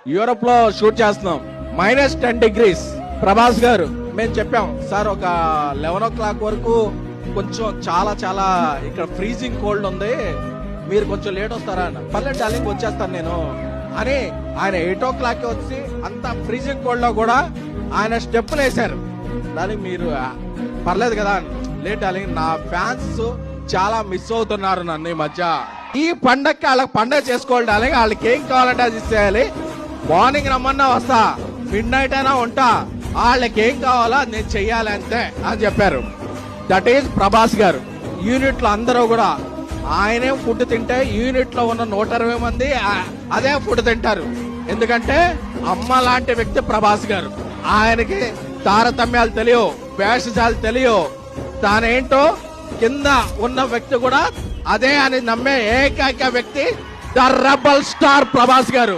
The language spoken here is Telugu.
యూరోప్ లో షూట్ చేస్తున్నాం, -10 degrees. ప్రభాస్ గారు మేము చెప్పాం సార్ ఒక 11 o'clock వరకు కొంచెం చాలా చాలా ఇక్కడ ఫ్రీజింగ్ కోల్డ్ ఉంది, మీరు కొంచెం లేట్ వస్తారా అన్న. పర్లేదు డార్లింగ్ వచ్చేస్తాను నేను అని ఆయన 8 o'clock వచ్చి అంత ఫ్రీజింగ్ కోల్డ్ లో కూడా ఆయన స్టెప్పులు వేశారు. డార్లింగ్ మీరు పర్లేదు కదా, లేట్ డార్లింగ్, నా ఫ్యాన్స్ చాలా మిస్ అవుతున్నారు నన్ను ఈ మధ్య. ఈ పండగకి వాళ్ళకి పండగ చేసుకోవాలి డార్లింగ్, వాళ్ళకి ఏం కావాలంటే అది ఇచ్చేయాలి. మార్నింగ్ రమ్మన్నా వస్తా, మిడ్-నైట్ అయినా ఉంటా, వాళ్ళకి ఏం కావాలో అది నేను చెయ్యాలి అంతే అని చెప్పారు. దట్ ఈజ్ ప్రభాస్ గారు. యూనిట్ లో అందరూ కూడా ఆయనే ఫుడ్ తింటే యూనిట్ లో ఉన్న 120 మంది అదే ఫుడ్ తింటారు. ఎందుకంటే అమ్మ లాంటి వ్యక్తి ప్రభాస్ గారు. ఆయనకి తారతమ్యాలు తెలియవు, భేషజాలు తెలియవు, తానేంటో కింద ఉన్న వ్యక్తి కూడా అదే అని నమ్మే ఏకైక వ్యక్తి ద రెబల్ స్టార్ ప్రభాస్ గారు.